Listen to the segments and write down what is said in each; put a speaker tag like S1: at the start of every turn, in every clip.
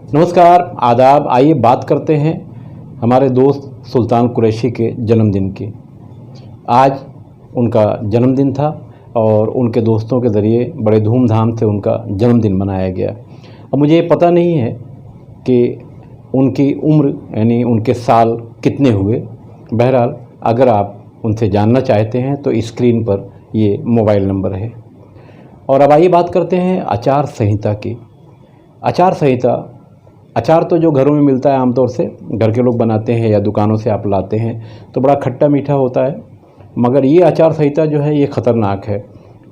S1: नमस्कार, आदाब। आइए बात करते हैं हमारे दोस्त सुल्तान कुरैशी के जन्मदिन की। आज उनका जन्मदिन था और उनके दोस्तों के ज़रिए बड़े धूमधाम से उनका जन्मदिन मनाया गया। अब मुझे ये पता नहीं है कि उनकी उम्र यानी उनके साल कितने हुए। बहरहाल अगर आप उनसे जानना चाहते हैं तो स्क्रीन पर ये मोबाइल नंबर है। और अब आइए बात करते हैं आचार संहिता की। आचार संहिता, अचार तो जो घरों में मिलता है आमतौर से घर के लोग बनाते हैं या दुकानों से आप लाते हैं तो बड़ा खट्टा मीठा होता है, मगर ये आचार संहिता जो है ये ख़तरनाक है।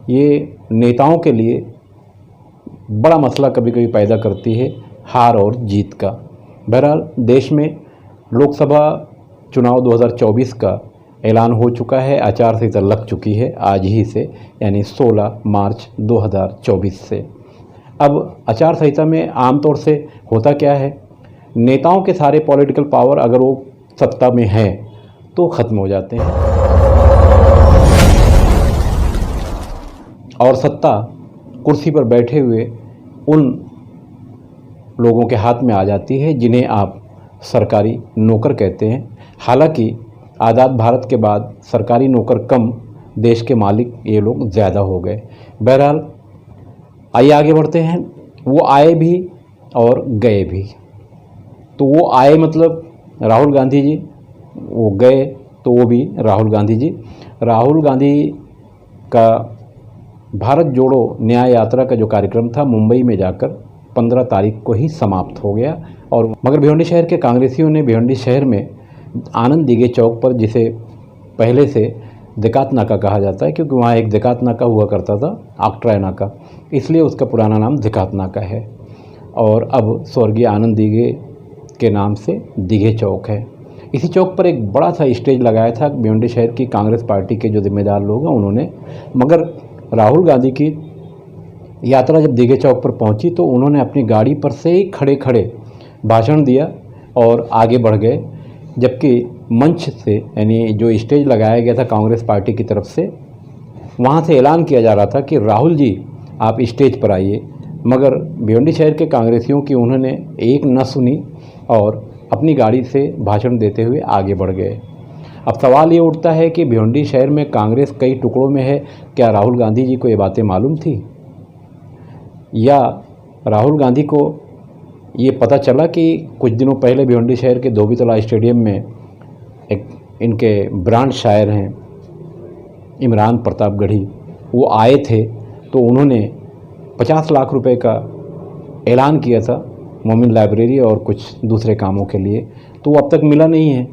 S1: ये नेताओं के लिए बड़ा मसला कभी कभी पैदा करती है, हार और जीत का। बहरहाल देश में लोकसभा चुनाव 2024 का ऐलान हो चुका है, आचार संहिता लग चुकी है आज ही से, यानी 16 मार्च 2024 से। अब आचार संहिता में आमतौर से होता क्या है, नेताओं के सारे पॉलिटिकल पावर अगर वो सत्ता में हैं तो ख़त्म हो जाते हैं और सत्ता कुर्सी पर बैठे हुए उन लोगों के हाथ में आ जाती है जिन्हें आप सरकारी नौकर कहते हैं। हालांकि आज़ाद भारत के बाद सरकारी नौकर कम, देश के मालिक ये लोग ज़्यादा हो गए। बहरहाल आइए आगे बढ़ते हैं। वो आए भी और गए भी। तो वो आए मतलब राहुल गांधी जी, वो गए तो वो भी राहुल गांधी जी। राहुल गांधी का भारत जोड़ो न्याय यात्रा का जो कार्यक्रम था मुंबई में जाकर 15 तारीख को ही समाप्त हो गया। और मगर भिवंडी शहर के कांग्रेसियों ने भिवंडी शहर में आनंद दीघे चौक पर, जिसे पहले से दिकात नाका कहा जाता है क्योंकि वहाँ एक दिकात नाका हुआ करता था, आक्ट्राय नाका, इसलिए उसका पुराना नाम दिकात नाका है। और अब स्वर्गीय आनंद दीघे के नाम से दीघे चौक है। इसी चौक पर एक बड़ा सा स्टेज लगाया था भिवंडी शहर की कांग्रेस पार्टी के जो जिम्मेदार लोग हैं उन्होंने। मगर राहुल गांधी की यात्रा जब दीघे चौक पर पहुंची तो उन्होंने अपनी गाड़ी पर से ही खड़े खड़े भाषण दिया और आगे बढ़ गए, जबकि मंच से यानी जो स्टेज लगाया गया था कांग्रेस पार्टी की तरफ से, वहाँ से ऐलान किया जा रहा था कि राहुल जी आप स्टेज पर आइए। मगर भिवंडी शहर के कांग्रेसियों की उन्होंने एक न सुनी और अपनी गाड़ी से भाषण देते हुए आगे बढ़ गए। अब सवाल ये उठता है कि भिवंडी शहर में कांग्रेस कई टुकड़ों में है, क्या राहुल गांधी जी को ये बातें मालूम थी या राहुल गांधी को ये पता चला कि कुछ दिनों पहले भिवंडी शहर के धोबीतला स्टेडियम में एक इनके ब्रांड शायर हैं इमरान प्रतापगढ़ी, वो आए थे तो उन्होंने 50 लाख रुपए का ऐलान किया था मोमिन लाइब्रेरी और कुछ दूसरे कामों के लिए, तो वो अब तक मिला नहीं है।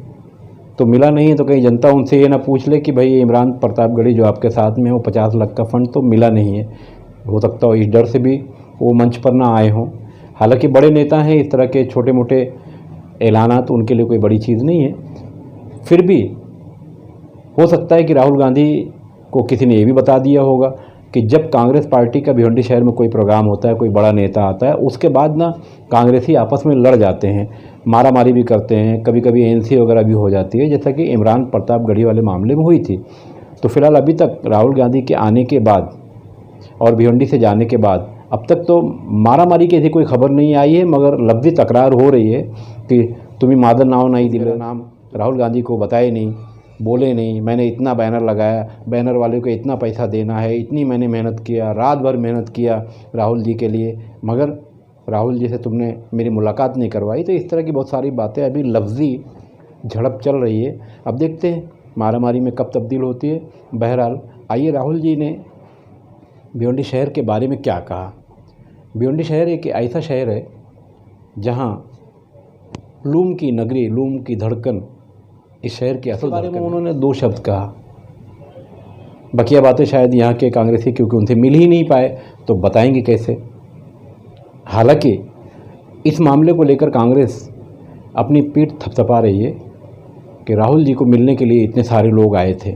S1: तो मिला नहीं है तो कहीं जनता उनसे ये ना पूछ ले कि भाई इमरान प्रतापगढ़ी जो आपके साथ में हो 50 लाख का फ़ंड तो मिला नहीं है। हो सकता हो इस डर से भी वो मंच पर ना आए हों। हालांकि बड़े नेता हैं, इस तरह के छोटे मोटे ऐलानात उनके लिए कोई बड़ी चीज़ नहीं है। फिर भी हो सकता है कि राहुल गांधी को किसी ने ये भी बता दिया होगा कि जब कांग्रेस पार्टी का भिवंडी शहर में कोई प्रोग्राम होता है, कोई बड़ा नेता आता है, उसके बाद ना कांग्रेसी आपस में लड़ जाते हैं, मारा मारी भी करते हैं, कभी कभी एनसी वगैरह भी हो जाती है, जैसा कि इमरान प्रतापगढ़ी वाले मामले में हुई थी। तो फिलहाल अभी तक राहुल गांधी के आने के बाद और भिवंडी से जाने के बाद अब तक तो मारा मारी की ऐसी कोई खबर नहीं आई है, मगर लफ्ज़ी तकरार हो रही है कि तुम्हें मादर नाव नहीं दिला, नाम राहुल गांधी को बताए नहीं, बोले नहीं, मैंने इतना बैनर लगाया, बैनर वाले को इतना पैसा देना है, इतनी मैंने मेहनत किया, रात भर मेहनत किया राहुल जी के लिए, मगर राहुल जी से तुमने मेरी मुलाकात नहीं करवाई। तो इस तरह की बहुत सारी बातें अभी लफ्ज़ी झड़प चल रही है। अब देखते हैं मारा मारी में कब तब्दील होती है। बहरहाल आइए राहुल जी ने भिवंडी शहर के बारे में क्या कहा। भिवंडी शहर एक ऐसा शहर है जहाँ लूम की नगरी, लूम की धड़कन इस शहर के असल बारे में उन्होंने 2 शब्द कहा। बकिया बातें शायद यहाँ के कांग्रेसी क्योंकि उनसे मिल ही नहीं पाए तो बताएंगे कैसे। हालांकि इस मामले को लेकर कांग्रेस अपनी पीठ थपथपा रही है कि राहुल जी को मिलने के लिए इतने सारे लोग आए थे।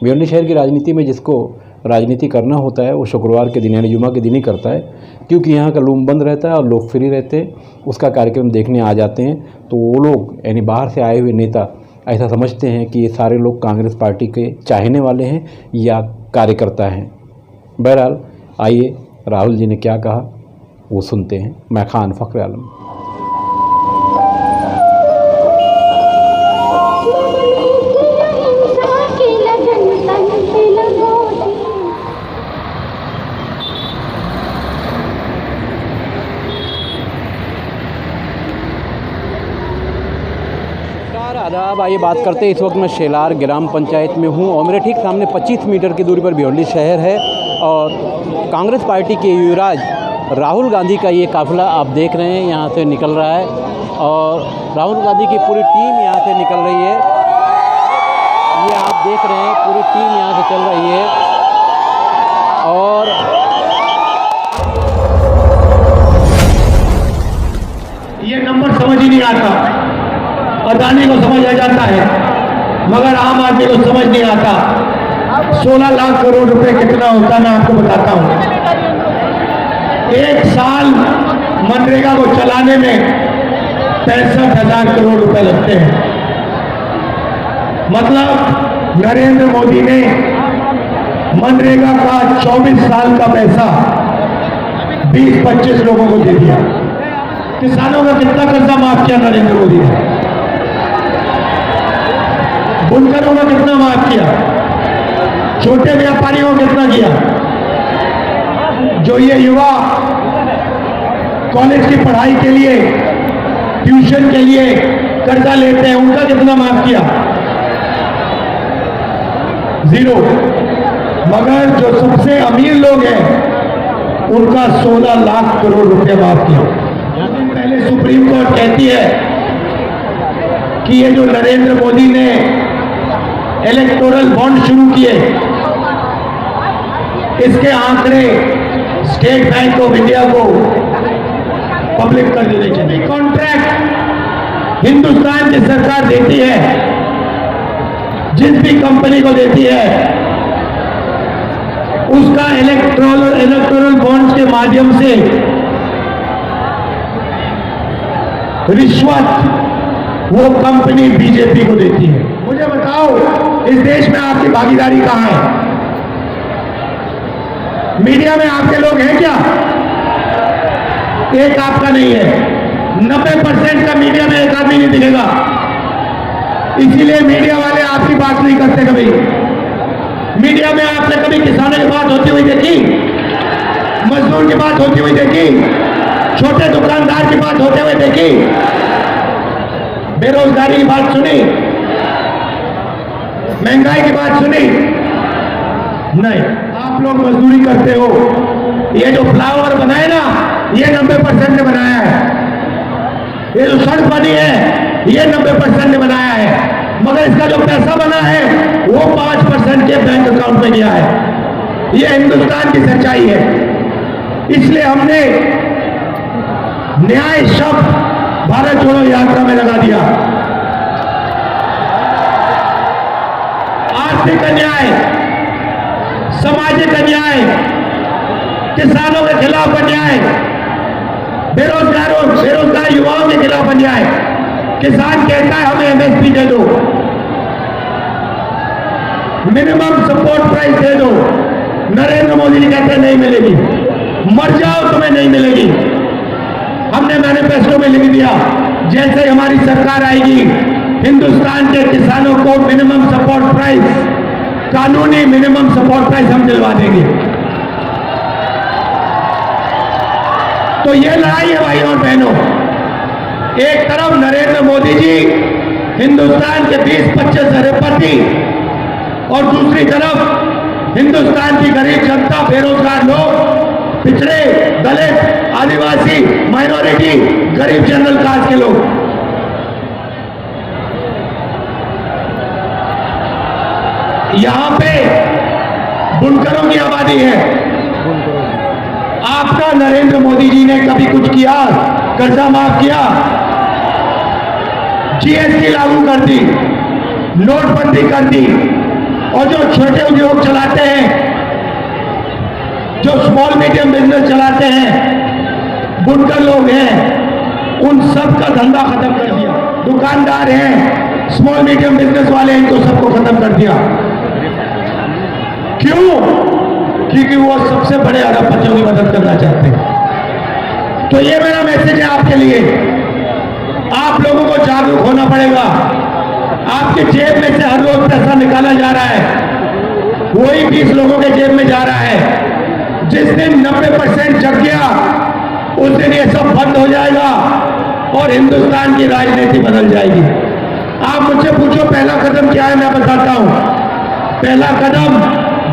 S1: भिवंडी शहर की राजनीति में जिसको राजनीति करना होता है वो शुक्रवार के दिन यानी जुमा के दिन ही करता है, क्योंकि यहाँ का लूम बंद रहता है और लोग फ्री रहते हैं, उसका कार्यक्रम देखने आ जाते हैं। तो वो लोग यानी बाहर से आए हुए नेता ऐसा समझते हैं कि ये सारे लोग कांग्रेस पार्टी के चाहने वाले हैं या कार्यकर्ता हैं। बहरहाल आइए राहुल जी ने क्या कहा वो सुनते हैं। मैं खान फ़ख्र आलम। आदाब, आइए बात करते हैं। इस वक्त मैं शेलार ग्राम पंचायत में हूँ और मेरे ठीक सामने 25 मीटर की दूरी पर भिवंडी शहर है और कांग्रेस पार्टी के युवराज राहुल गांधी का ये काफ़िला आप देख रहे हैं यहाँ से निकल रहा है और राहुल गांधी की पूरी टीम यहाँ से निकल रही है। ये आप देख रहे हैं पूरी टीम यहाँ से चल रही है और
S2: ये नंबर समझ ही नहीं आता। अदानी को समझ आ जाता है मगर आम आदमी को समझ नहीं आता। 16 लाख करोड़ रुपए कितना होता है मैं आपको बताता हूं। एक साल मनरेगा को चलाने में 65,000 करोड़ रुपए लगते हैं। मतलब नरेंद्र मोदी ने मनरेगा का 24 साल का पैसा 20-25 लोगों को दे दिया। किसानों का कितना कर्जा माफ किया नरेंद्र मोदी ने? बुनकरों का कितना माफ किया? छोटे व्यापारियों को कितना किया? जो ये युवा कॉलेज की पढ़ाई के लिए ट्यूशन के लिए कर्जा लेते हैं उनका कितना माफ किया? 0। मगर जो सबसे अमीर लोग हैं उनका 16 लाख करोड़ रुपए माफ किया। पहले सुप्रीम कोर्ट कहती है कि ये जो नरेंद्र मोदी ने इलेक्टोरल बॉन्ड शुरू किए इसके आंकड़े स्टेट बैंक ऑफ इंडिया को पब्लिक कर देने चाहिए। कॉन्ट्रैक्ट हिंदुस्तान की सरकार देती है, जिस भी कंपनी को देती है उसका इलेक्टोरल बॉन्ड्स के माध्यम से रिश्वत वो कंपनी बीजेपी को देती है। मुझे बताओ इस देश में आपकी भागीदारी कहां है? मीडिया में आपके लोग हैं क्या? एक आपका नहीं है। 90% का मीडिया में एक आदमी नहीं दिखेगा। इसीलिए मीडिया वाले आपकी बात नहीं करते। कभी मीडिया में आपने कभी किसानों की बात होती हुई देखी? मजदूर की बात होती हुई देखी? छोटे दुकानदार की बात होते हुए देखी? बेरोजगारी की बात सुनी? महंगाई की बात सुनी? नहीं। आप लोग मजदूरी करते हो। ये जो फ्लाईओवर बनाए ना ये 90% ने बनाया है। ये जो सड़क बनी है ये 90% ने बनाया है। मगर इसका जो पैसा बना है वो 5% के बैंक अकाउंट में गया है। ये हिंदुस्तान की सच्चाई है। इसलिए हमने न्याय शब्द भारत जोड़ो यात्रा में लगा दिया। आर्थिक अन्याय, सामाजिक अन्याय, किसानों के खिलाफ अन्याय, बेरोजगार युवाओं के खिलाफ अन्याय। किसान कहता है हमें एमएसपी दे दो, मिनिमम सपोर्ट प्राइस दे दो। नरेंद्र मोदी जी कहते नहीं मिलेगी, मर जाओ तुम्हें नहीं मिलेगी। हमने मैनिफेस्टो में लिख दिया जैसे हमारी सरकार आएगी हिंदुस्तान के किसानों को मिनिमम सपोर्ट प्राइस, कानूनी मिनिमम सपोर्ट प्राइस हम दिलवा देंगे। तो ये लड़ाई है भाइयों और बहनों। एक तरफ नरेंद्र मोदी जी हिंदुस्तान के 20-25 अरबपति और दूसरी तरफ हिंदुस्तान की गरीब जनता, बेरोजगार लोग, पिछड़े, दलित, आदिवासी, माइनॉरिटी, गरीब जनरल कास्ट के लोग। यहां पे बुनकरों की आबादी है। आपका नरेंद्र मोदी जी ने कभी कुछ किया? कर्जा माफ किया? जीएसटी लागू कर दी, नोटबंदी कर दी और जो छोटे उद्योग चलाते हैं, जो स्मॉल मीडियम बिजनेस चलाते हैं, बुनकर लोग हैं, उन सब का धंधा खत्म कर दिया। दुकानदार हैं, स्मॉल मीडियम बिजनेस वाले, इनको सबको खत्म कर दिया। क्यों? क्योंकि वो सबसे बड़े अरबपतियों की मदद करना चाहते हैं। तो ये मेरा मैसेज है आपके लिए। आप लोगों को जागरूक होना पड़ेगा। आपके जेब में से हर रोज पैसा निकाला जा रहा है, वही 20 लोगों के जेब में जा रहा है। जिस दिन 90% जग गया उस दिन ये सब बंद हो जाएगा और हिंदुस्तान की राजनीति बदल जाएगी। आप मुझसे पूछो पहला कदम क्या है, मैं बताता हूं। पहला कदम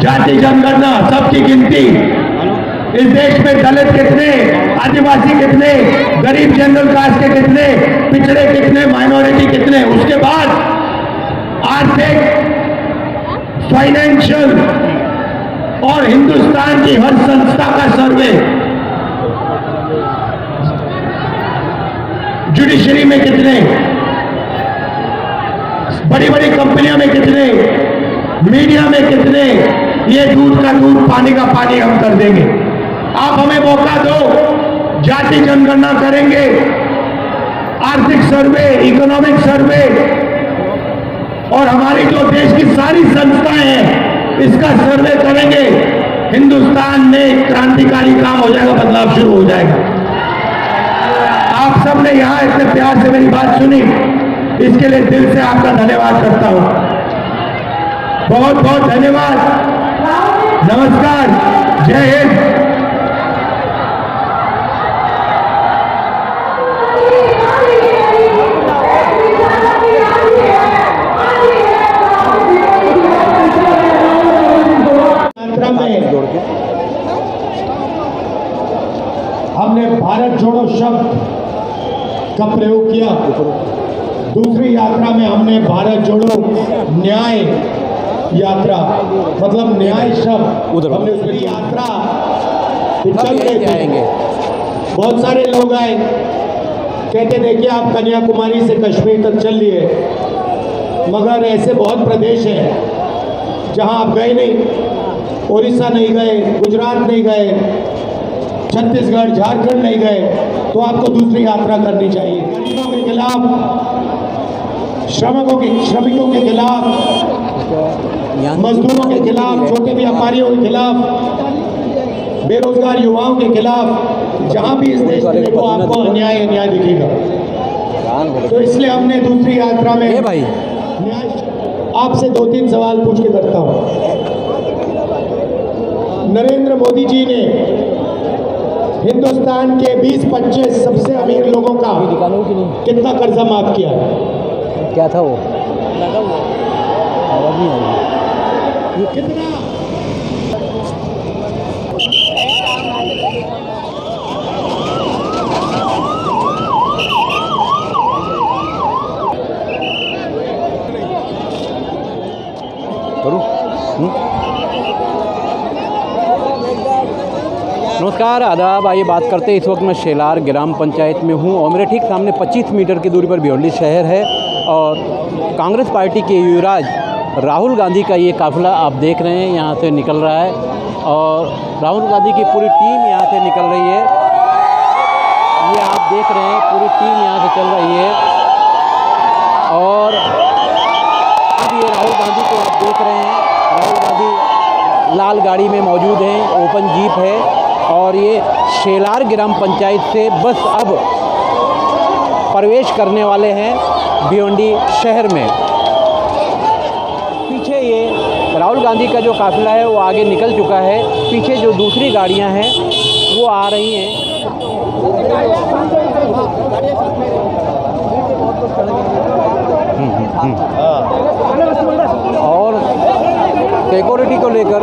S2: जाति जनगणना, सबकी गिनती। इस देश में दलित कितने, आदिवासी कितने, गरीब जनरल कास्ट के कितने, पिछड़े कितने, माइनॉरिटी कितने। उसके बाद आर्थिक, फाइनेंशियल और हिंदुस्तान की हर संस्था का सर्वे, जुडिशरी में कितने, बड़ी बड़ी कंपनियों में कितने, मीडिया में कितने, ये दूध का दूध पानी का पानी हम कर देंगे। आप हमें मौका दो, जाति जनगणना करेंगे, आर्थिक सर्वे, इकोनॉमिक सर्वे और हमारी जो देश की सारी संस्थाएं हैं इसका सर्वे करेंगे। हिंदुस्तान में क्रांतिकारी काम हो जाएगा, बदलाव शुरू हो जाएगा। आप सबने यहां इतने प्यार से मेरी बात सुनी, इसके लिए दिल से आपका धन्यवाद करता हूं। बहुत बहुत धन्यवाद। नमस्कार, जय हिंद। हमने भारत जोड़ो शब्द का प्रयोग किया। दूसरी यात्रा में हमने भारत जोड़ो न्याय यात्रा, मतलब न्याय शब्द हमने उसकी यात्रा चल रहे थे। बहुत सारे लोग आए, कहते देखिए आप कन्याकुमारी से कश्मीर तक चल लिए, मगर ऐसे बहुत प्रदेश हैं जहां आप गए नहीं। उड़ीसा नहीं गए, गुजरात नहीं गए, छत्तीसगढ़, झारखंड नहीं गए, तो आपको दूसरी यात्रा करनी चाहिए। गरीबों के खिलाफ, श्रमिकों के खिलाफ, मजदूरों के खिलाफ, छोटे व्यापारियों के खिलाफ, बेरोजगार युवाओं के खिलाफ, जहां भी इस देश में देखो आपको अन्याय अन्याय दिखेगा। तो इसलिए हमने दूसरी यात्रा में न्याय। आपसे 2-3 सवाल पूछ के करता हूं। नरेंद्र मोदी जी ने हिंदुस्तान के 20-25 सबसे अमीर लोगों का कितना कर्जा माफ किया है?
S1: क्या था वो?
S2: ये कितना?
S1: नमस्कार, आदाब। आइए बात करते हैं। इस वक्त मैं शेलार ग्राम पंचायत में हूँ और मेरे ठीक सामने 25 मीटर की दूरी पर भिवंडी शहर है और कांग्रेस पार्टी के युवराज राहुल गांधी का ये काफ़िला आप देख रहे हैं यहाँ से निकल रहा है और राहुल गांधी की पूरी टीम यहाँ से निकल रही है। ये आप देख रहे हैं, पूरी टीम यहाँ से चल रही है और अब ये राहुल गांधी को आप देख रहे हैं। राहुल गांधी लाल गाड़ी में मौजूद हैं, ओपन जीप है और ये शेलार ग्राम पंचायत से बस अब प्रवेश करने वाले हैं भिवंडी शहर में। पीछे ये राहुल गांधी का जो काफ़िला है वो आगे निकल चुका है। पीछे जो दूसरी गाड़ियां हैं वो आ रही हैं। और सिक्योरिटी को लेकर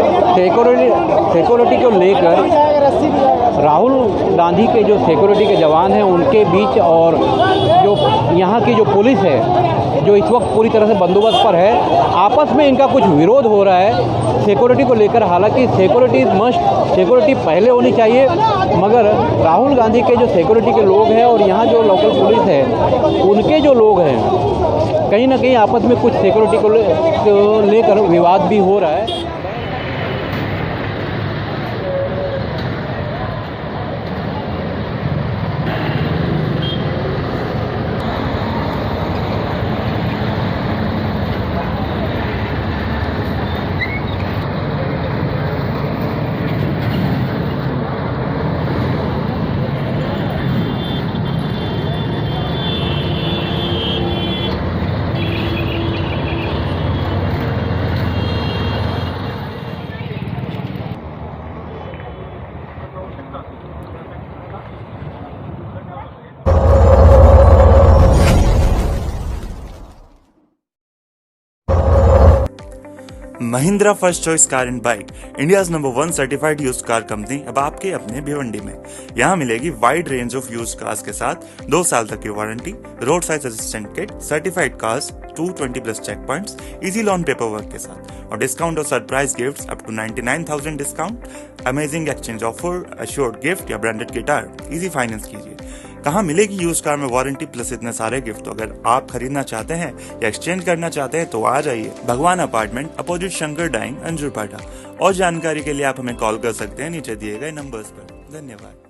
S1: राहुल गांधी के जो सिक्योरिटी के जवान हैं उनके बीच और जो यहाँ की जो पुलिस है जो इस वक्त पूरी तरह से बंदोबस्त पर है, आपस में इनका कुछ विरोध हो रहा है सिक्योरिटी को लेकर। हालांकि सिक्योरिटी पहले होनी चाहिए, मगर राहुल गांधी के जो सिक्योरिटी के लोग हैं और यहाँ जो लोकल पुलिस है उनके जो लोग हैं, कहीं ना कहीं आपस में कुछ सिक्योरिटी को लेकर विवाद भी हो रहा है।
S3: Mahindra first choice car and bike, India's number 1 certified used car company अब आपके अपने भिवंडी में। यहाँ मिलेगी wide range of used cars के साथ 2 साल तक की warranty, road side assistant kit, certified cars, 220+ check points, easy loan paperwork के साथ और डिस्काउंट और surprise gifts up to 99,000 discount, amazing exchange offer, assured gift या ब्रांडेड गिटार, इजी फाइनेंस कीजिए। कहाँ मिलेगी यूज कार में वारंटी प्लस इतने सारे गिफ्ट? तो अगर आप खरीदना चाहते हैं या एक्सचेंज करना चाहते हैं तो आ जाइए भगवान अपार्टमेंट, अपोजिट शंकर डाइंग, अंजुरपाटा। और जानकारी के लिए आप हमें कॉल कर सकते हैं नीचे दिए गए नंबर्स पर। धन्यवाद।